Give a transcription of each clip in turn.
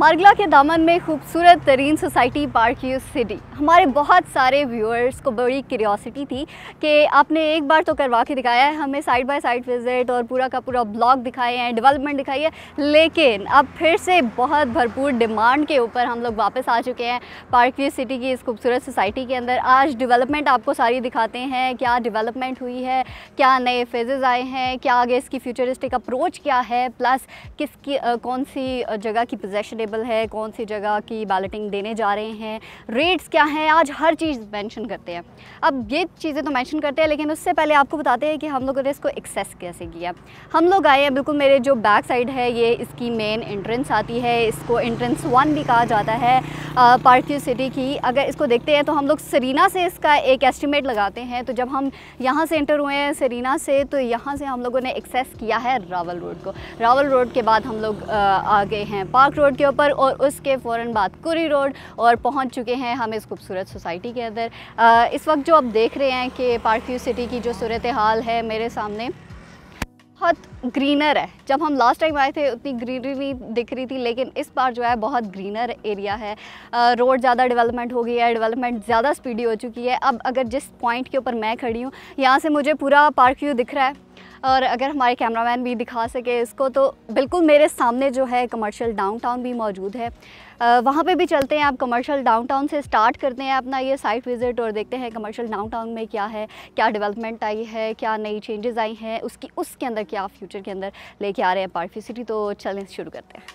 मारगला के दामन में खूबसूरत तरीन सोसाइटी पार्क व्यू सिटी। हमारे बहुत सारे व्यूअर्स को बड़ी क्यूरियोसिटी थी कि आपने एक बार तो करवा के दिखाया है हमें साइड बाय साइड विज़िट और पूरा का पूरा ब्लॉक दिखाए हैं, डेवलपमेंट दिखाई है, लेकिन अब फिर से बहुत भरपूर डिमांड के ऊपर हम लोग वापस आ चुके हैं पार्क व्यू सिटी की इस खूबसूरत सोसाइटी के अंदर। आज डेवलपमेंट आपको सारी दिखाते हैं, क्या डेवलपमेंट हुई है, क्या नए फेजेज़ आए हैं, क्या आगे इसकी फ्यूचरिस्टिक अप्रोच क्या है, प्लस किसकी कौन सी जगह की पोजेशनेबल है, कौन सी जगह की बैलेटिंग देने जा रहे हैं, रेट्स क्या हैं, आज हर चीज़ मेंशन करते हैं। अब ये चीज़ें तो मेंशन करते हैं, लेकिन उससे पहले आपको बताते हैं कि हम लोगों ने इसको एक्सेस कैसे किया। हम लोग आए हैं, बिल्कुल मेरे जो बैक साइड है ये इसकी मेन एंट्रेंस आती है, इसको एंट्रेंस 1 भी कहा जाता है पार्क व्यू सिटी की। अगर इसको देखते हैं तो हम लोग सरीना से इसका एक एस्टिमेट लगाते हैं, तो जब हम यहाँ से एंटर हुए हैं सरीना से, तो यहाँ से हम लोगों ने एक्सेस किया है रावल रोड को। रावल रोड के बाद हम लोग आ गए हैं पार्क रोड के ऊपर और उसके फ़ौरन बाद कुरी रोड और पहुंच चुके हैं हम इस खूबसूरत सोसाइटी के अंदर। इस वक्त जो आप देख रहे हैं कि पार्क व्यू सिटी की जो सूरत हाल है मेरे सामने, बहुत ग्रीनर है। जब हम लास्ट टाइम आए थे उतनी ग्रीनरी नहीं दिख रही थी, लेकिन इस बार जो है बहुत ग्रीनर एरिया है। रोड ज़्यादा डेवलपमेंट हो गई है, डेवलपमेंट ज़्यादा स्पीडी हो चुकी है। अब अगर जिस पॉइंट के ऊपर मैं खड़ी हूँ यहाँ से मुझे पूरा पार्क व्यू दिख रहा है, और अगर हमारे कैमरामैन भी दिखा सके इसको, तो बिल्कुल मेरे सामने जो है कमर्शियल डाउनटाउन भी मौजूद है। वहाँ पे भी चलते हैं। आप कमर्शियल डाउनटाउन से स्टार्ट करते हैं अपना ये साइट विज़िट और देखते हैं कमर्शियल डाउनटाउन में क्या है, क्या डेवलपमेंट आई है, क्या नई चेंजेस आई हैं, उसके अंदर क्या फ्यूचर के अंदर लेके आ रहे हैं पार्क व्यू सिटी। तो चलें शुरू करते हैं।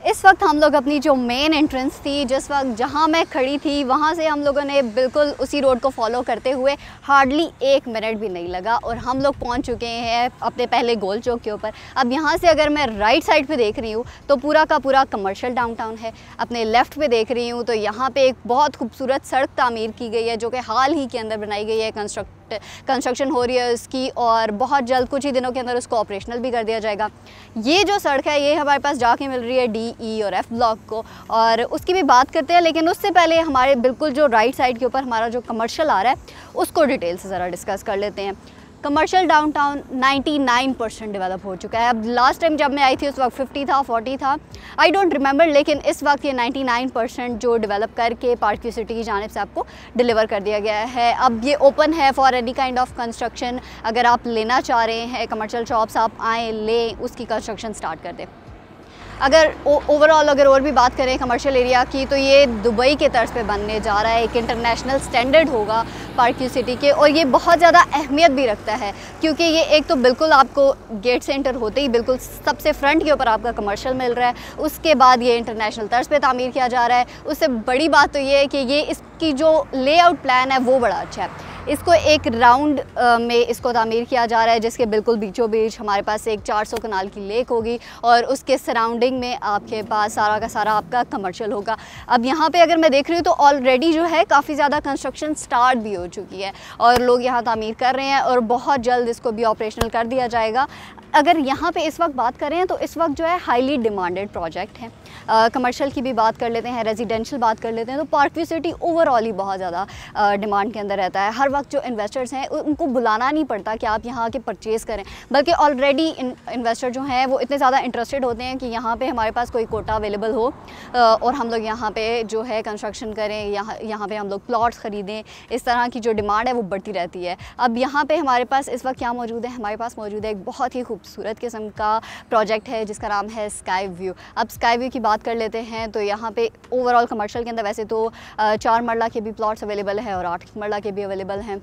इस वक्त हम लोग अपनी जो मेन एंट्रेंस थी, जिस वक्त जहाँ मैं खड़ी थी वहाँ से हम लोगों ने बिल्कुल उसी रोड को फॉलो करते हुए हार्डली 1 मिनट भी नहीं लगा और हम लोग पहुँच चुके हैं अपने पहले गोल चौक के ऊपर। अब यहाँ से अगर मैं राइट साइड पे देख रही हूँ तो पूरा का पूरा कमर्शियल डाउनटाउन है। अपने लेफ़्ट पे देख रही हूँ तो यहाँ पे एक बहुत खूबसूरत सड़क तामीर की गई है जो कि हाल ही के अंदर बनाई गई है। कंस्ट्रक्शन हो रही है उसकी और बहुत जल्द कुछ ही दिनों के अंदर उसको ऑपरेशनल भी कर दिया जाएगा। ये जो सड़क है ये हमारे पास जाके मिल रही है डी, ई और एफ ब्लॉक को, और उसकी भी बात करते हैं, लेकिन उससे पहले हमारे बिल्कुल जो राइट साइड के ऊपर हमारा जो कमर्शियल आ रहा है उसको डिटेल से ज़रा डिस्कस कर लेते हैं। कमर्शियल डाउनटाउन 99% डेवलप हो चुका है। अब लास्ट टाइम जब मैं आई थी उस वक्त 50 था, 40 था, आई डोंट रिमेंबर, लेकिन इस वक्त ये 99% जो डेवलप करके पार्क व्यू सिटी की जानिब से आपको डिलीवर कर दिया गया है। अब ये ओपन है for any kind of construction. अगर आप लेना चाह रहे हैं कमर्शियल शॉप्स, आप आएँ, लें, उसकी कंस्ट्रक्शन स्टार्ट कर दें। अगर ओवरऑल अगर और भी बात करें कमर्शियल एरिया की, तो ये दुबई के तर्ज पे बनने जा रहा है, एक इंटरनेशनल स्टैंडर्ड होगा पार्क व्यू सिटी के, और ये बहुत ज़्यादा अहमियत भी रखता है क्योंकि ये एक तो बिल्कुल आपको गेट से एंटर होते ही बिल्कुल सबसे फ्रंट के ऊपर आपका कमर्शियल मिल रहा है, उसके बाद ये इंटरनेशनल तर्ज पे तामीर किया जा रहा है। उससे बड़ी बात तो ये है कि ये इसकी जो लेआउट प्लान है वो बड़ा अच्छा है। इसको एक राउंड में इसको तामीर किया जा रहा है जिसके बिल्कुल बीचों बीच हमारे पास एक 400 कनाल की लेक होगी और उसके सराउंडिंग में आपके पास सारा का सारा आपका कमर्शियल होगा। अब यहाँ पे अगर मैं देख रही हूँ तो ऑलरेडी जो है काफ़ी ज़्यादा कंस्ट्रक्शन स्टार्ट भी हो चुकी है और लोग यहाँ तामीर कर रहे हैं और बहुत जल्द इसको भी ऑपरेशनल कर दिया जाएगा। अगर यहाँ पे इस वक्त बात करें तो इस वक्त जो है हाईली डिमांडेड प्रोजेक्ट है। कमर्शियल की भी बात कर लेते हैं, रेजिडेंशियल बात कर लेते हैं, तो पार्क व्यू सिटी ओवरऑल ही बहुत ज़्यादा डिमांड के अंदर रहता है। हर वक्त जो इन्वेस्टर्स हैं उनको बुलाना नहीं पड़ता कि आप यहाँ आके परचेज़ करें, बल्कि ऑलरेडी इन्वेस्टर जो हैं वो इतने ज़्यादा इंटरेस्टेड होते हैं कि यहाँ पे हमारे पास कोई कोटा अवेलेबल हो और हम लोग यहाँ पे जो है कंस्ट्रक्शन करें, यहाँ पे हम लोग प्लॉट्स ख़रीदें। इस तरह की जो डिमांड है वो बढ़ती रहती है। अब यहाँ पर हमारे पास इस वक्त क्या मौजूद है, हमारे पास मौजूद है एक बहुत ही खूबसूरत किस्म का प्रोजेक्ट है जिसका नाम है स्काई व्यू। अब स्काई व्यू की बात कर लेते हैं तो यहाँ पे ओवरऑल कमर्शियल के अंदर वैसे तो 4 मरला के भी प्लॉट्स अवेलेबल हैं और 8 मरला के भी अवेलेबल हैं।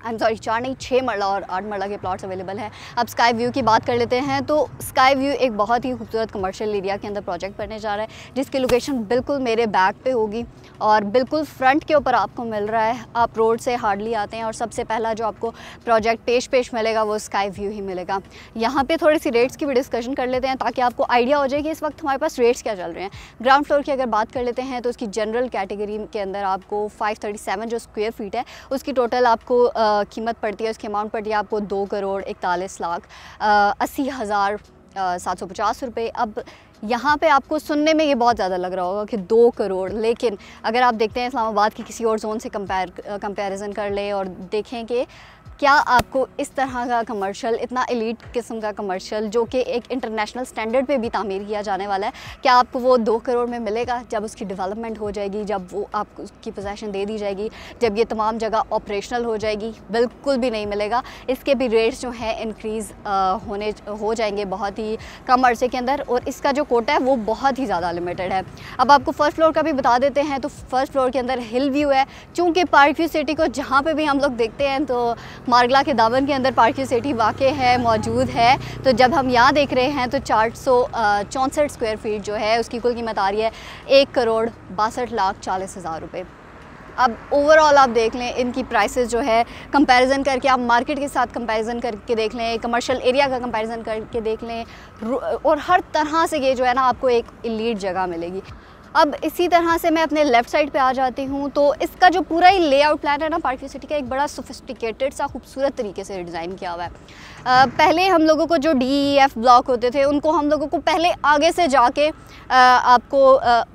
4 नहीं 6 मरला और 8 मरला के प्लॉट्स अवेलेबल हैं। अब स्काई व्यू की बात कर लेते हैं तो स्काई व्यू एक बहुत ही खूबसूरत कमर्शियल एरिया के अंदर प्रोजेक्ट बनने जा रहा है जिसकी लोकेशन बिल्कुल मेरे बैक पे होगी और बिल्कुल फ्रंट के ऊपर आपको मिल रहा है। आप रोड से हार्डली आते हैं और सबसे पहला जो आपको प्रोजेक्ट पेश मिलेगा वो स्काई व्यू ही मिलेगा। यहाँ पे थोड़ी सी रेट्स की भी डिस्कशन कर लेते हैं ताकि आपको आइडिया हो जाए कि इस वक्त हमारे पास रेट्स क्या चल रहे हैं। ग्राउंड फ्लोर की अगर बात कर लेते हैं तो उसकी जनरल कैटेगरी के अंदर आपको 537 जो स्क्वायर फीट है उसकी टोटल आपको कीमत पड़ती है, उसकी अमाउंट पड़ती है आपको 2,41,80,750 रुपये। अब यहाँ पे आपको सुनने में ये बहुत ज़्यादा लग रहा होगा कि 2 करोड़, लेकिन अगर आप देखते हैं इस्लामाबाद की किसी और जोन से कंपैरिजन कर लें और देखें कि क्या आपको इस तरह का कमर्शियल, इतना एलीट किस्म का कमर्शियल जो कि एक इंटरनेशनल स्टैंडर्ड पे भी तामीर किया जाने वाला है, क्या आपको वो 2 करोड़ में मिलेगा जब उसकी डेवलपमेंट हो जाएगी, जब वो आपको उसकी पोजीशन दे दी जाएगी, जब ये तमाम जगह ऑपरेशनल हो जाएगी? बिल्कुल भी नहीं मिलेगा। इसके भी रेट्स जो हैं इंक्रीज़ हो जाएंगे बहुत ही कम अरसे के अंदर, और इसका जो कोटा है वो बहुत ही ज़्यादा लिमिटेड है। अब आपको फ़र्स्ट फ्लोर का भी बता देते हैं, तो फर्स्ट फ्लोर के अंदर हिल व्यू है। चूँकि पार्क व्यू सिटी को जहाँ पर भी हम लोग देखते हैं तो मारगला के दामन के अंदर पार्क व्यू सिटी वाक़ई है, मौजूद है। तो जब हम यहाँ देख रहे हैं तो 464 स्क्वायर फीट जो है उसकी कुल कीमत आ रही है 1,62,40,000 रुपये। अब ओवरऑल आप देख लें इनकी प्राइसेस जो है कंपैरिजन करके, आप मार्केट के साथ कंपैरिजन करके देख लें, कमर्शियल एरिया का कंपैरिजन करके देख लें, और हर तरह से ये जो है ना आपको एक एलीट जगह मिलेगी। अब इसी तरह से मैं अपने लेफ़्ट साइड पे आ जाती हूँ, तो इसका जो पूरा ही लेआउट प्लान है ना पार्क व्यू सिटी का, एक बड़ा सोफिस्टिकेटेड सा खूबसूरत तरीके से डिज़ाइन किया हुआ है। पहले हम लोगों को जो DEF ब्लॉक होते थे उनको हम लोगों को पहले आगे से जाके आपको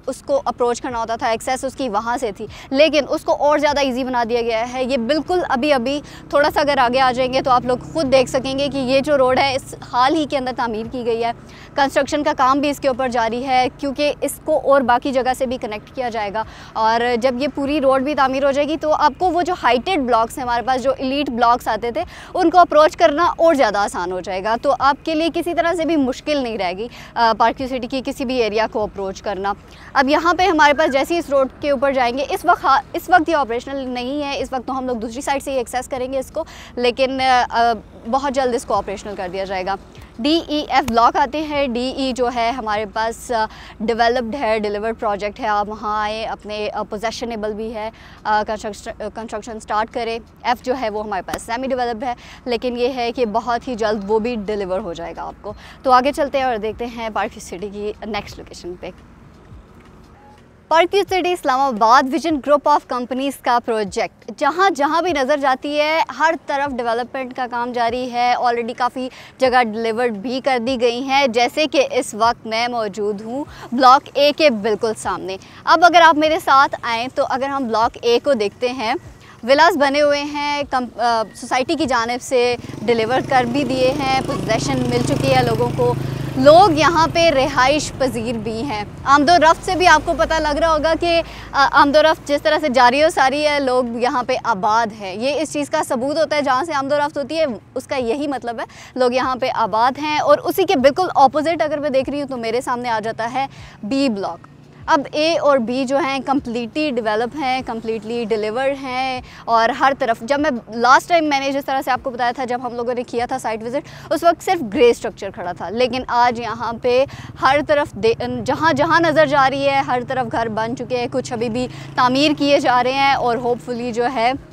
उसको अप्रोच करना होता था, एक्सेस उसकी वहाँ से थी, लेकिन उसको और ज़्यादा इजी बना दिया गया है। ये बिल्कुल अभी थोड़ा सा अगर आगे आ जाएंगे तो आप लोग खुद देख सकेंगे कि ये जो रोड है इस हाल ही के अंदर तामीर की गई है। कंस्ट्रक्शन का काम भी इसके ऊपर जारी है, क्योंकि इसको और बाकी जगह से भी कनेक्ट किया जाएगा, और जब ये पूरी रोड भी तामीर हो जाएगी तो आपको वो जो हाइटेड ब्लॉक्स हैं हमारे पास, जो एलीट ब्लॉक्स आते थे, उनको अप्रोच करना और ज़्यादा आसान हो जाएगा। तो आपके लिए किसी तरह से भी मुश्किल नहीं रहेगी पार्क व्यू सिटी की किसी भी एरिया को अप्रोच करना। अब यहाँ पे हमारे पास जैसे इस रोड के ऊपर जाएंगे, इस वक्त ये ऑपरेशनल नहीं है, इस वक्त तो हम लोग दूसरी साइड से ही एक्सेस करेंगे इसको, लेकिन बहुत जल्द इसको ऑपरेशनल कर दिया जाएगा। DEF ब्लॉक आते हैं। DE जो है हमारे पास डेवलप्ड है, डिलीवर्ड प्रोजेक्ट है। आप वहाँ आए, अपने पोजेशनेबल भी है, कंस्ट्रक्शन स्टार्ट करें। F जो है वो हमारे पास सेमी डेवलप्ड है, लेकिन ये है कि बहुत ही जल्द वो भी डिलीवर हो जाएगा आपको। तो आगे चलते हैं और देखते हैं पार्क व्यू सिटी की नेक्स्ट लोकेशन पे। Park view city Islamabad vision group of companies का प्रोजेक्ट, जहाँ भी नज़र जाती है हर तरफ डेवलपमेंट का काम जारी है। ऑलरेडी काफ़ी जगह डिलीवर्ड भी कर दी गई हैं, जैसे कि इस वक्त मैं मौजूद हूँ ब्लॉक A के बिल्कुल सामने। अब अगर आप मेरे साथ आएँ तो अगर हम ब्लॉक A को देखते हैं, विलास बने हुए हैं, सोसाइटी की जानिब से डिलीवर कर भी दिए हैं, पोजेसन मिल चुकी है लोगों को। लोग यहाँ पे रिहाइश पजीर भी हैं। आमदोरफ्त से भी आपको पता लग रहा होगा कि आमदोरफ्त जिस तरह से जारी हो सारी है, लोग यहाँ पे आबाद हैं। ये इस चीज़ का सबूत होता है, जहाँ से आमदोरफ्त होती है उसका यही मतलब है, लोग यहाँ पे आबाद हैं। और उसी के बिल्कुल ऑपोजिट अगर मैं देख रही हूँ तो मेरे सामने आ जाता है B ब्लॉक। अब A और B जो हैं कम्प्लीटली डेवलप हैं, कम्प्लीटली डिलीवर्ड हैं, और हर तरफ, जब मैं लास्ट टाइम मैंने जिस तरह से आपको बताया था, जब हम लोगों ने किया था साइट विज़िट, उस वक्त सिर्फ ग्रे स्ट्रक्चर खड़ा था, लेकिन आज यहाँ पे हर तरफ जहाँ नज़र जा रही है हर तरफ घर बन चुके हैं, कुछ अभी भी तामीर किए जा रहे हैं, और होपफुली जो है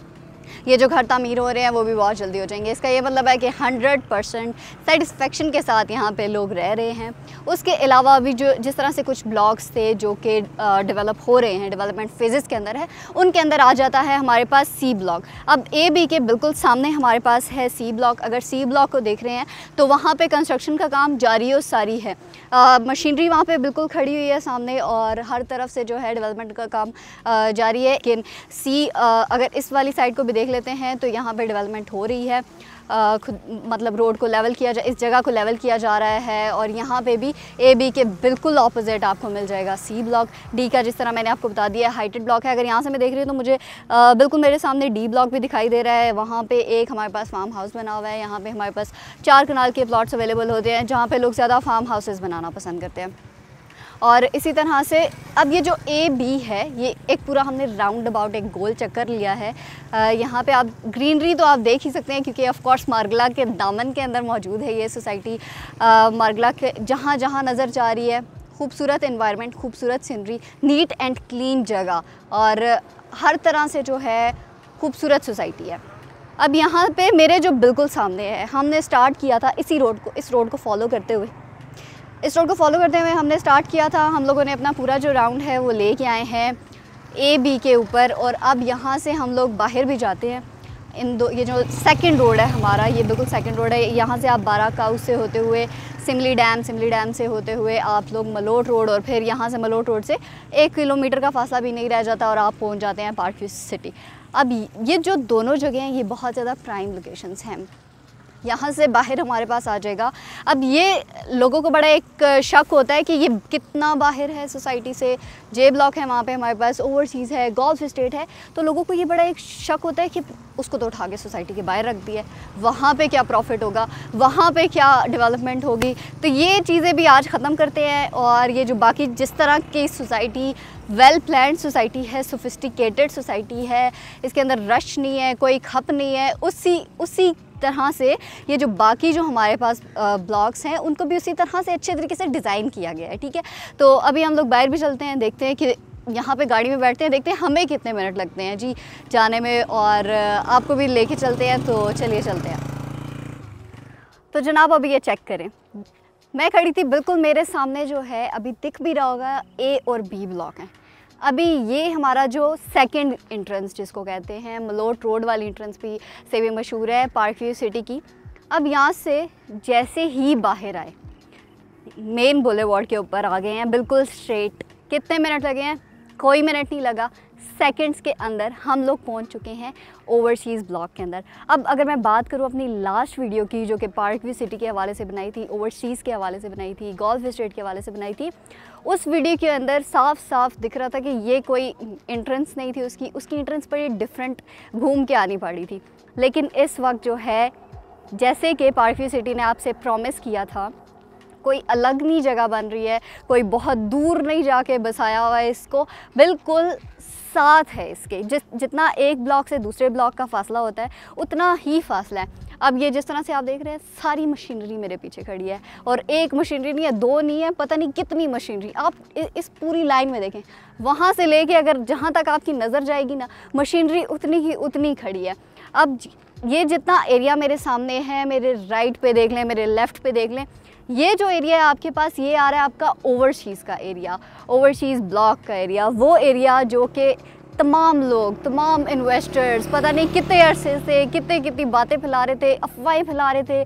ये जो घर तामीर हो रहे हैं वो भी बहुत जल्दी हो जाएंगे। इसका ये मतलब है कि 100% सेटिस्फेक्शन के साथ यहाँ पे लोग रह रहे हैं। उसके अलावा भी जो जिस तरह से कुछ ब्लॉक्स थे जो कि डेवलप हो रहे हैं, डेवलपमेंट फेजेस के अंदर है, उनके अंदर आ जाता है हमारे पास C ब्लॉक। अब A B के बिल्कुल सामने हमारे पास है C ब्लॉक। अगर C ब्लॉक को देख रहे हैं तो वहाँ पर कंस्ट्रक्शन का काम जारी और सारी है, मशीनरी वहाँ पर बिल्कुल खड़ी हुई है सामने, और हर तरफ से जो है डेवलपमेंट का काम जारी है। लेकिन C अगर इस वाली साइड को भी देख लेते हैं तो यहाँ पे डेवलपमेंट हो रही है, मतलब रोड को लेवल किया इस जगह को लेवल किया जा रहा है, और यहाँ पे भी A B के बिल्कुल ऑपोजिट आपको मिल जाएगा C ब्लॉक। D का जिस तरह मैंने आपको बता दिया हाइटेड ब्लॉक है। अगर यहाँ से मैं देख रही हूँ तो मुझे बिल्कुल मेरे सामने D ब्लॉक भी दिखाई दे रहा है। वहाँ पे एक हमारे पास फार्म हाउस बना हुआ है। यहाँ पे हमारे पास 4 कनाल के प्लॉट्स अवेलेबल होते हैं, जहाँ पे लोग ज़्यादा फार्म हाउसेस बनाना पसंद करते हैं। और इसी तरह से अब ये जो A B है, ये एक पूरा हमने राउंड अबाउट एक गोल चक्कर लिया है। यहाँ पे आप ग्रीनरी तो आप देख ही सकते हैं, क्योंकि ऑफ कोर्स मारगला के दामन के अंदर मौजूद है ये सोसाइटी। मारगला के जहाँ जहाँ नज़र जा रही है खूबसूरत एनवायरनमेंट, खूबसूरत सीनरी, नीट एंड क्लीन जगह, और हर तरह से जो है खूबसूरत सोसाइटी है। अब यहाँ पे मेरे जो बिल्कुल सामने है, हमने स्टार्ट किया था इस रोड को फॉलो करते हुए हमने स्टार्ट किया था। हम लोगों ने अपना पूरा जो राउंड है वो लेके आए हैं A B के ऊपर, और अब यहाँ से हम लोग बाहर भी जाते हैं। ये जो सेकंड रोड है हमारा, ये बिल्कुल सेकंड रोड है। यहाँ से आप बारा काउ से होते हुए सिमली डैम से होते हुए आप लोग मलोट रोड, और फिर यहाँ से मलोट रोड से 1 किलोमीटर का फासला भी नहीं रह जाता और आप पहुँच जाते हैं पार्क व्यू सिटी। अब ये जो दोनों जगह हैं ये बहुत ज़्यादा प्राइम लोकेशंस हैं, यहाँ से बाहर हमारे पास आ जाएगा। अब ये लोगों को बड़ा एक शक होता है कि ये कितना बाहर है सोसाइटी से, जे ब्लॉक है वहाँ पे हमारे पास, ओवरसीज़ है, गोल्फ स्टेट है, तो लोगों को ये बड़ा एक शक होता है कि उसको तो उठा के सोसाइटी के बाहर रख दिया, वहाँ पे क्या प्रॉफिट होगा, वहाँ पे क्या डेवलपमेंट होगी। तो ये चीज़ें भी आज ख़त्म करते हैं, और ये जो बाकी जिस तरह की सोसाइटी वेल प्लान्ड सोसाइटी है, सोफिस्टिकेटेड सोसाइटी है, इसके अंदर रश नहीं है, कोई खप नहीं है, उसी तरह से ये जो बाकी जो हमारे पास ब्लॉक्स हैं उनको भी उसी तरह से अच्छे तरीके से डिज़ाइन किया गया है। ठीक है, तो अभी हम लोग बाहर भी चलते हैं, देखते हैं कि यहाँ पे गाड़ी में बैठते हैं, देखते हैं हमें कितने मिनट लगते हैं जी जाने में, और आपको भी लेके चलते हैं। तो चलिए चलते हैं। तो जनाब अभी ये चेक करें, मैं खड़ी थी, बिल्कुल मेरे सामने जो है अभी दिख भी रहा होगा A और B ब्लॉक हैं। अभी ये हमारा जो सेकंड एंट्रेंस जिसको कहते हैं, मलोट रोड वाली एंट्रेंस भी से भी मशहूर है पार्क व्यू सिटी की। अब यहाँ से जैसे ही बाहर आए मेन बुलेवार्ड के ऊपर आ गए हैं, बिल्कुल स्ट्रेट। कितने मिनट लगे हैं? कोई मिनट नहीं लगा, सेकंड्स के अंदर हम लोग पहुंच चुके हैं ओवरसीज़ ब्लॉक के अंदर। अब अगर मैं बात करूं अपनी लास्ट वीडियो की जो कि पार्क व्यू सिटी के हवाले से बनाई थी, ओवरसीज़ के हवाले से बनाई थी, गोल्फ स्टेट के हवाले से बनाई थी, उस वीडियो के अंदर साफ साफ दिख रहा था कि ये कोई एंट्रेंस नहीं थी उसकी एंट्रेंस पर डिफरेंट घूम के आनी पड़ी थी। लेकिन इस वक्त जो है, जैसे कि पार्क व्यू सिटी ने आपसे प्रॉमिस किया था, कोई अलग नहीं जगह बन रही है, कोई बहुत दूर नहीं जाके बसाया हुआ है, इसको बिल्कुल साथ है इसके। जितना एक ब्लॉक से दूसरे ब्लॉक का फासला होता है उतना ही फासला है। अब ये जिस तरह से आप देख रहे हैं, सारी मशीनरी मेरे पीछे खड़ी है, और एक मशीनरी नहीं है, दो नहीं है, पता नहीं कितनी मशीनरी। आप इस पूरी लाइन में देखें, वहाँ से लेके अगर जहाँ तक आपकी नज़र जाएगी ना, मशीनरी उतनी ही उतनी खड़ी है। अब ये जितना एरिया मेरे सामने है, मेरे राइट पे देख लें, मेरे लेफ़्ट पे देख लें, ये जो एरिया है आपके पास, ये आ रहा है आपका ओवरसीज़ का एरिया, ओवरसीज़ ब्लॉक का एरिया। वो एरिया जो कि तमाम लोग, तमाम इन्वेस्टर्स पता नहीं कितने अरसे से कितनी बातें फैला रहे थे, अफवाहें फैला रहे थे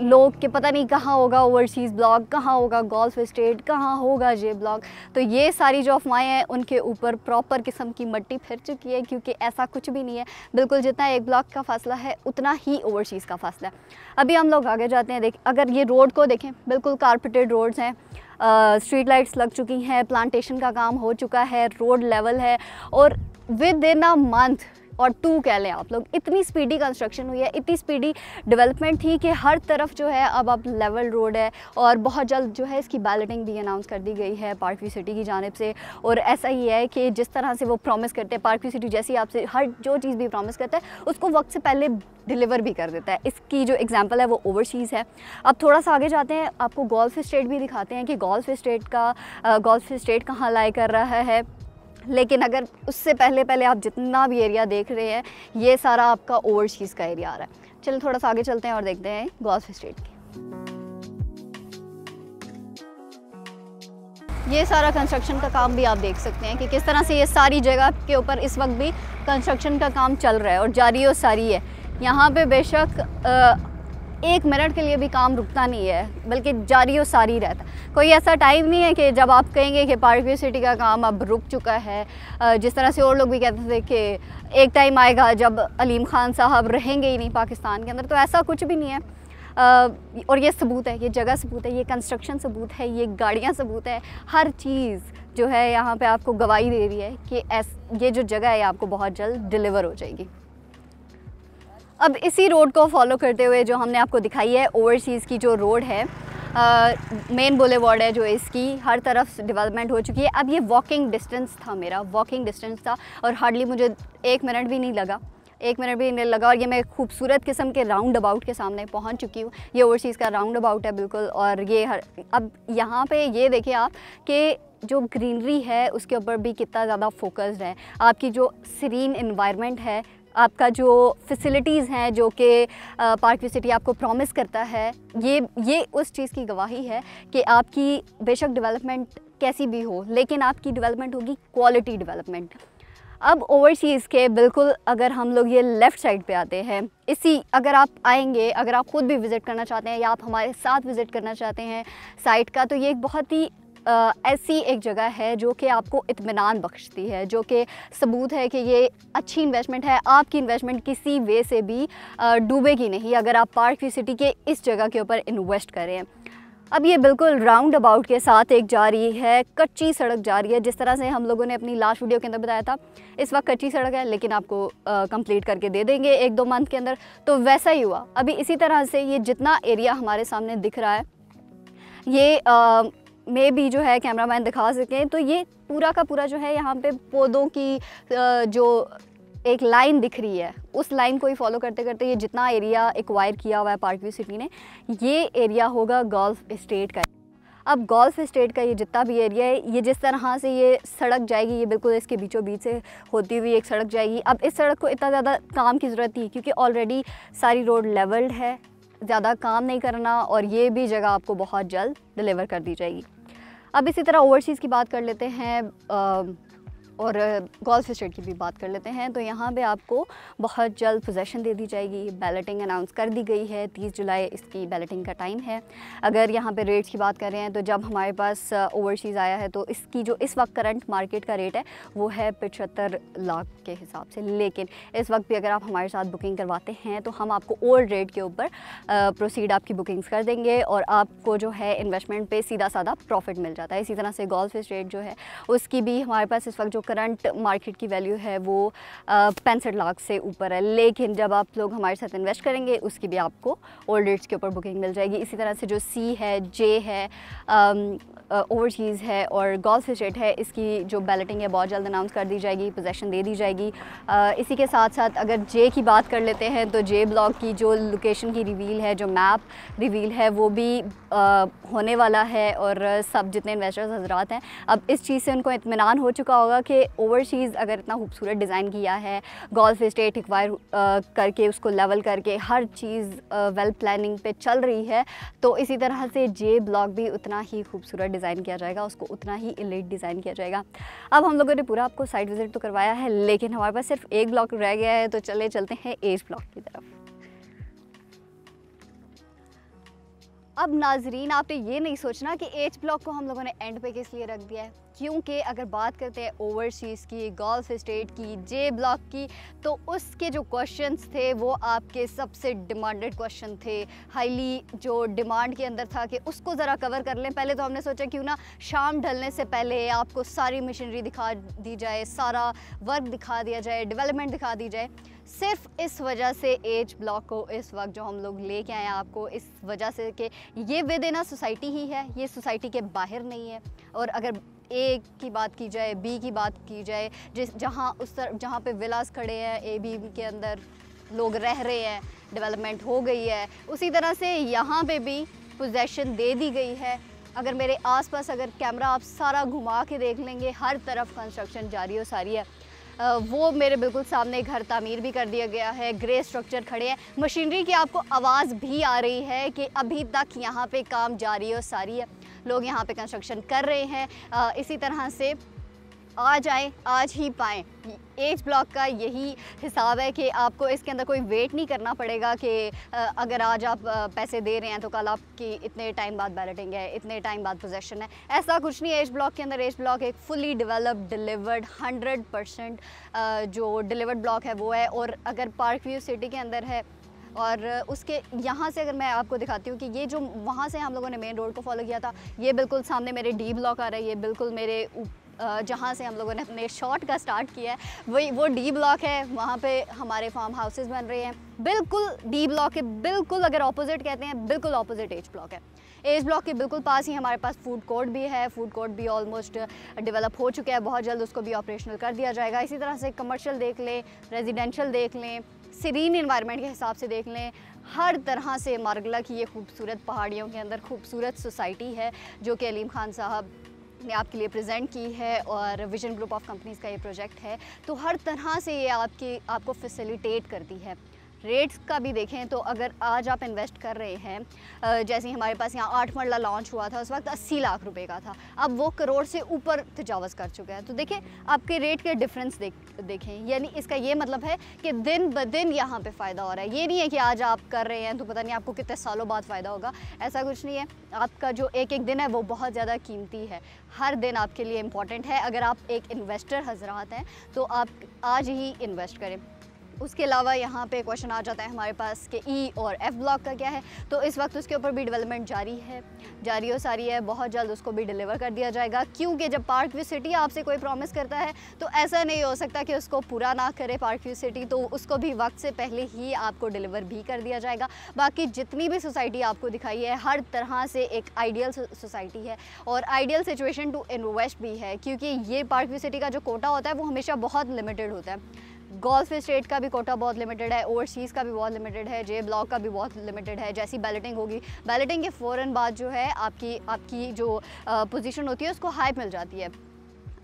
लोग कि पता नहीं कहाँ होगा ओवरसीज़ ब्लॉक, कहाँ होगा गोल्फ स्टेट, कहाँ होगा जे ब्लॉक। तो ये सारी जो अफवाहें हैं उनके ऊपर प्रॉपर किस्म की मट्टी फिर चुकी है, क्योंकि ऐसा कुछ भी नहीं है। बिल्कुल जितना एक ब्लॉक का फासला है उतना ही ओवरसीज़ का फासला है। अभी हम लोग आगे जाते हैं। अगर ये रोड को देखें, बिल्कुल कारपेटेड रोड्स हैं, स्ट्रीट लाइट्स लग चुकी हैं, प्लांटेशन का काम हो चुका है, रोड लेवल है, और विद इन अ मंथ और 2 कह लें आप लोग, इतनी स्पीडी कंस्ट्रक्शन हुई है, इतनी स्पीडी डेवलपमेंट थी कि हर तरफ जो है अब लेवल रोड है। और बहुत जल्द जो है इसकी बैलेटिंग भी अनाउंस कर दी गई है पार्क व्यू सिटी की जानिब से। और ऐसा ही है कि जिस तरह से वो प्रॉमिस करते हैं, पार्क व्यू सिटी जैसी आपसे हर जो चीज़ भी प्रॉमिस करता है उसको वक्त से पहले डिलीवर भी कर देता है। इसकी जो एग्जांपल है वो ओवरसीज़ है। अब थोड़ा सा आगे जाते हैं, आपको गोल्फ स्टेट भी दिखाते हैं कि गोल्फ स्टेट कहाँ लाई कर रहा है। लेकिन अगर उससे पहले आप जितना भी एरिया देख रहे हैं, ये सारा आपका ओवरसीज़ का एरिया आ रहा है। चलो थोड़ा सा आगे चलते हैं और देखते हैं गोल्फ स्टेट की। ये सारा कंस्ट्रक्शन का काम भी आप देख सकते हैं कि किस तरह से ये सारी जगह के ऊपर इस वक्त भी कंस्ट्रक्शन का काम चल रहा है और जारी और सारी है। यहाँ पे बेशक 1 मिनट के लिए भी काम रुकता नहीं है, बल्कि जारी और सारी रहता है। कोई ऐसा टाइम नहीं है कि जब आप कहेंगे कि पार्क व्यू सिटी का काम अब रुक चुका है। जिस तरह से और लोग भी कहते थे कि एक टाइम आएगा जब अलीम खान साहब रहेंगे ही नहीं पाकिस्तान के अंदर, तो ऐसा कुछ भी नहीं है। और ये सबूत है, ये जगह सबूत है, ये कंस्ट्रक्शन सबूत है, ये गाड़ियाँ सबूत है, हर चीज़ जो है यहाँ पे आपको गवाही दे रही है कि ये जो जगह है आपको बहुत जल्द डिलीवर हो जाएगी। अब इसी रोड को फॉलो करते हुए जो हमने आपको दिखाई है, ओवरसीज़ की जो रोड है, मेन बुलेवार्ड है जो इसकी, हर तरफ डेवलपमेंट हो चुकी है। अब ये वॉकिंग डिस्टेंस था, मेरा वॉकिंग डिस्टेंस था, और हार्डली मुझे 1 मिनट भी नहीं लगा, 1 मिनट भी नहीं लगा। और ये मैं खूबसूरत किस्म के राउंड अबाउट के सामने पहुंच चुकी हूँ। ये ओवरसीज़ का राउंड अबाउट है बिल्कुल। और ये अब यहाँ पे ये देखिए आप कि जो ग्रीनरी है उसके ऊपर भी कितना ज़्यादा फोकस्ड है। आपकी जो सीरीन एनवायरनमेंट है, आपका जो फैसिलिटीज़ हैं जो कि पार्क व्यू सिटी आपको प्रॉमिस करता है, ये उस चीज़ की गवाही है कि आपकी बेशक डेवलपमेंट कैसी भी हो, लेकिन आपकी डेवलपमेंट होगी क्वालिटी डेवलपमेंट। अब ओवरसीज़ के बिल्कुल अगर हम लोग ये लेफ़्ट साइड पे आते हैं, इसी अगर आप आएंगे, अगर आप ख़ुद भी विज़िट करना चाहते हैं या आप हमारे साथ विज़िट करना चाहते हैं साइट का, तो ये एक बहुत ही ऐसी एक जगह है जो कि आपको इत्मीनान बख्शती है, जो कि सबूत है कि ये अच्छी इन्वेस्टमेंट है। आपकी इन्वेस्टमेंट किसी वे से भी डूबेगी नहीं अगर आप पार्क व्यू सिटी के इस जगह के ऊपर इन्वेस्ट करें। अब ये बिल्कुल राउंड अबाउट के साथ एक जा रही है, कच्ची सड़क जा रही है, जिस तरह से हम लोगों ने अपनी लास्ट वीडियो के अंदर बताया था। इस वक्त कच्ची सड़क है लेकिन आपको कंप्लीट करके दे देंगे 1-2 मंथ के अंदर, तो वैसा ही हुआ। अभी इसी तरह से ये जितना एरिया हमारे सामने दिख रहा है, ये में भी जो है कैमरामैन दिखा सकें तो ये पूरा का पूरा जो है यहाँ पे पौधों की जो एक लाइन दिख रही है, उस लाइन को ही फॉलो करते करते ये जितना एरिया एक्वायर किया हुआ है पार्क व्यू सिटी ने, ये एरिया होगा गोल्फ एस्टेट का। अब गोल्फ एस्टेट का ये जितना भी एरिया है, ये जिस तरह से ये सड़क जाएगी, ये बिल्कुल इसके बीचों बीच से होती हुई एक सड़क जाएगी। अब इस सड़क को इतना ज़्यादा काम की ज़रूरत नहीं, क्योंकि ऑलरेडी सारी रोड लेवल्ड है, ज़्यादा काम नहीं करना, और ये भी जगह आपको बहुत जल्द डिलीवर कर दी जाएगी। अब इसी तरह ओवरसीज़ की बात कर लेते हैं और गोल्फ एस्टेट की भी बात कर लेते हैं। तो यहाँ पे आपको बहुत जल्द पोजेसन दे दी जाएगी। बैलेटिंग अनाउंस कर दी गई है, 30 जुलाई इसकी बैलेटिंग का टाइम है। अगर यहाँ पे रेट्स की बात कर रहे हैं तो जब हमारे पास ओवरसीज़ आया है तो इसकी जो इस वक्त करंट मार्केट का रेट है वो है 75 लाख के हिसाब से। लेकिन इस वक्त भी अगर आप हमारे साथ बुकिंग करवाते हैं तो हम आपको ओल्ड रेट के ऊपर प्रोसीड आपकी बुकिंग्स कर देंगे और आपको जो है इन्वेस्टमेंट पे सीधा साधा प्रॉफिट मिल जाता है। इसी तरह से गोल्फ एस्टेट जो है उसकी भी हमारे पास इस वक्त जो करंट मार्केट की वैल्यू है वो 65 लाख से ऊपर है। लेकिन जब आप लोग हमारे साथ इन्वेस्ट करेंगे उसकी भी आपको ओल्ड रेट्स के ऊपर बुकिंग मिल जाएगी। इसी तरह से जो सी है, जे है, ओवरसीज़ है और गोल्फ एस्टेट है, इसकी जो बैलेटिंग है बहुत जल्द अनाउंस कर दी जाएगी, पोजेसन दे दी जाएगी। इसी के साथ साथ अगर जे की बात कर लेते हैं तो जे ब्लॉक की जो लोकेशन की रिवील है, जो मैप रिवील है, वो भी होने वाला है। और सब जितने इन्वेस्टर्स हजरात हैं, अब इस चीज़ से उनको इत्मीनान हो चुका होगा कि ओवरसीज़ अगर इतना खूबसूरत डिज़ाइन किया है, गोल्फ एस्टेट एक्वायर करके उसको लेवल करके हर चीज़ वेल प्लानिंग पे चल रही है, तो इसी तरह से जे ब्लॉक भी उतना ही खूबसूरत डिज़ाइन किया जाएगा, उसको उतना ही एलीट डिज़ाइन किया जाएगा। अब हम लोगों ने पूरा आपको साइट विज़िट तो करवाया है, लेकिन हमारे पास सिर्फ एक ब्लॉक रह गया है, तो चलते हैं एज ब्लॉक की तरफ। अब नाजरीन, आपने ये नहीं सोचना कि एच ब्लॉक को हम लोगों ने एंड पे किस लिए रख दिया है, क्योंकि अगर बात करते हैं ओवरसीज़ की, गोल्फ एस्टेट की, जे ब्लॉक की, तो उसके जो क्वेश्चंस थे वो आपके सबसे डिमांडेड क्वेश्चन थे। हाईली जो डिमांड के अंदर था कि उसको ज़रा कवर कर लें। पहले तो हमने सोचा क्यों ना शाम ढलने से पहले आपको सारी मशीनरी दिखा दी जाए, सारा वर्क दिखा दिया जाए, डेवलपमेंट दिखा दी जाए। सिर्फ इस वजह से एच ब्लॉक को इस वक्त जो हम लोग लेके आए हैं आपको, इस वजह से कि ये विद इन सोसाइटी ही है, ये सोसाइटी के बाहर नहीं है। और अगर ए की बात की जाए, बी की बात की जाए, जहाँ पे विलास खड़े हैं, ए बी के अंदर लोग रह रहे हैं, डेवलपमेंट हो गई है, उसी तरह से यहाँ पे भी पोजेसन दे दी गई है। अगर मेरे आसपास अगर कैमरा आप सारा घुमा के देख लेंगे, हर तरफ कंस्ट्रक्शन जारी हो सारी है। वो मेरे बिल्कुल सामने घर तामीर भी कर दिया गया है, ग्रे स्ट्रक्चर खड़े हैं, मशीनरी की आपको आवाज़ भी आ रही है कि अभी तक यहाँ पे काम जारी और सारी है, लोग यहाँ पे कंस्ट्रक्शन कर रहे हैं। इसी तरह से आ जाएं, आज ही पाएँ। एच ब्लॉक का यही हिसाब है कि आपको इसके अंदर कोई वेट नहीं करना पड़ेगा कि अगर आज आप पैसे दे रहे हैं तो कल आपकी इतने टाइम बाद बैलेटिंग है, इतने टाइम बाद पोजेसन है, ऐसा कुछ नहीं है एच ब्लॉक के अंदर। एच ब्लॉक एक फुली डेवलप्ड, डिलीवर्ड 100% जो डिलीवर्ड ब्लॉक है वो है। और अगर पार्क व्यू सिटी के अंदर है और उसके यहाँ से अगर मैं आपको दिखाती हूँ कि ये जो वहाँ से हम लोगों ने मेन रोड को फॉलो किया था, ये बिल्कुल सामने मेरे डी ब्लॉक आ रहा है, ये बिल्कुल मेरे जहाँ से हम लोगों ने अपने शॉट का स्टार्ट किया है वही वो डी ब्लॉक है। वहाँ पे हमारे फार्म हाउसेस बन रहे हैं, बिल्कुल डी ब्लॉक के बिल्कुल अगर ऑपोजिट कहते हैं, बिल्कुल ऑपोजिट एच ब्लॉक है। एच ब्लॉक के बिल्कुल पास ही हमारे पास फूड कोर्ट भी है, फूड कोर्ट भी ऑलमोस्ट डेवलप हो चुका है, बहुत जल्द उसको भी ऑपरेशनल कर दिया जाएगा। इसी तरह से कमर्शियल देख लें, रेजिडेंशियल देख लें, सीरीन इन्वायरमेंट के हिसाब से देख लें, हर तरह से मारगला की ये खूबसूरत पहाड़ियों के अंदर खूबसूरत सोसाइटी है जो कि अलीम खान साहब ने आपके लिए प्रेजेंट की है और विजन ग्रुप ऑफ कंपनीज़ का ये प्रोजेक्ट है। तो हर तरह से ये आपको फैसिलिटेट करती है। रेट्स का भी देखें तो अगर आज आप इन्वेस्ट कर रहे हैं, जैसे हमारे पास यहाँ 8 मरला लॉन्च हुआ था, उस वक्त 80 लाख रुपए का था, अब वो करोड़ से ऊपर तजावज़ कर चुका है। तो देखें आपके रेट के डिफरेंस देखें, यानी इसका ये मतलब है कि दिन ब दिन यहाँ पे फ़ायदा हो रहा है। ये नहीं है कि आज आप कर रहे हैं तो पता नहीं आपको कितने सालों बाद फ़ायदा होगा, ऐसा कुछ नहीं है। आपका जो एक एक दिन है वो बहुत ज़्यादा कीमती है, हर दिन आपके लिए इम्पॉर्टेंट है। अगर आप एक इन्वेस्टर हज़रात हैं तो आप आज ही इन्वेस्ट करें। उसके अलावा यहाँ पे क्वेश्चन आ जाता है हमारे पास कि ई और एफ़ ब्लॉक का क्या है। तो इस वक्त उसके ऊपर भी डेवलपमेंट जारी और सारी है, बहुत जल्द उसको भी डिलीवर कर दिया जाएगा। क्योंकि जब पार्क व्यू सिटी आपसे कोई प्रॉमिस करता है तो ऐसा नहीं हो सकता कि उसको पूरा ना करे पार्क व्यू सिटी, तो उसको भी वक्त से पहले ही आपको डिलीवर भी कर दिया जाएगा। बाकी जितनी भी सोसाइटी आपको दिखाई है हर तरह से एक आइडियल सोसाइटी है और आइडियल सिचुएशन टू इन्वेस्ट भी है, क्योंकि ये पार्क व्यू सिटी का जो कोटा होता है वो हमेशा बहुत लिमिटेड होता है। गोल्फ स्टेट का भी कोटा बहुत लिमिटेड है, ओवरसीज़ का भी बहुत लिमिटेड है, जे ब्लॉक का भी बहुत लिमिटेड है। जैसी बैलेटिंग होगी, बैलेटिंग के फ़ौरन बाद जो है आपकी जो पोजीशन होती है उसको हाई मिल जाती है।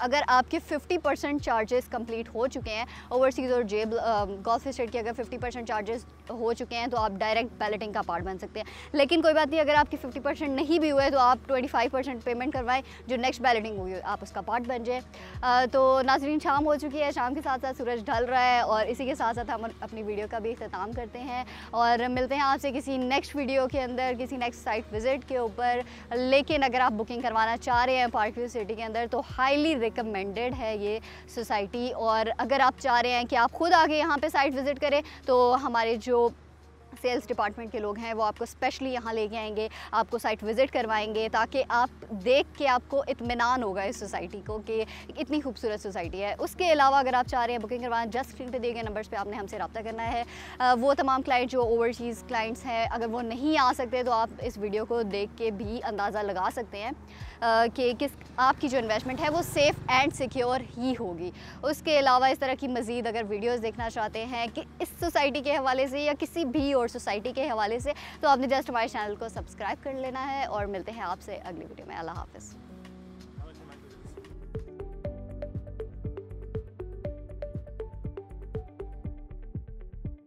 अगर आपके 50% चार्जेस कंप्लीट हो चुके हैं, ओवरसीज़ और जे गोल्फ स्टेट के अगर 50% चार्जेस हो चुके हैं तो आप डायरेक्ट बैलेटिंग का पार्ट बन सकते हैं। लेकिन कोई बात नहीं, अगर आपके 50% नहीं भी हुए तो आप 25% पेमेंट करवाएं, जो नेक्स्ट बैलेटिंग हुई आप उसका पार्ट बन जाए। तो नाज़रीन, शाम हो चुकी है, शाम के साथ साथ सूरज ढल रहा है और इसी के साथ साथ हम अपनी वीडियो का भी इख्तिताम करते हैं और मिलते हैं आपसे किसी नेक्स्ट वीडियो के अंदर, किसी नेक्स्ट साइट विज़िट के ऊपर। लेकिन अगर आप बुकिंग करवाना चाह रहे हैं पार्क व्यू सिटी के अंदर तो हाईली रिकमेंडेड है ये सोसाइटी। और अगर आप चाह रहे हैं कि आप खुद आके यहाँ पे साइट विज़िट करें तो हमारे जो सेल्स डिपार्टमेंट के लोग हैं वो आपको स्पेशली यहाँ लेके आएंगे, आपको साइट विज़िट करवाएंगे, ताकि आप देख के आपको इत्मीनान होगा इस सोसाइटी को कि इतनी खूबसूरत सोसाइटी है। उसके अलावा अगर आप चाह रहे हैं बुकिंग करवाना, जस्ट स्क्रीन पे दिए गए नंबर्स पे आपने हमसे रब्ता करना है। वो तमाम क्लाइंट जो ओवरसीज़ क्लाइंट्स हैं, अगर वो नहीं आ सकते तो आप इस वीडियो को देख के भी अंदाज़ा लगा सकते हैं कि आपकी जो इन्वेस्टमेंट है वो सेफ़ एंड सिक्योर ही होगी। उसके अलावा इस तरह की मज़ीद अगर वीडियोज़ देखना चाहते हैं कि इस सोसाइटी के हवाले से या किसी भी और सोसाइटी के हवाले से, तो आपने जस्ट हमारे चैनल को सब्सक्राइब कर लेना है। और मिलते हैं आपसे अगली वीडियो में। अल्लाह हाफ़िज़।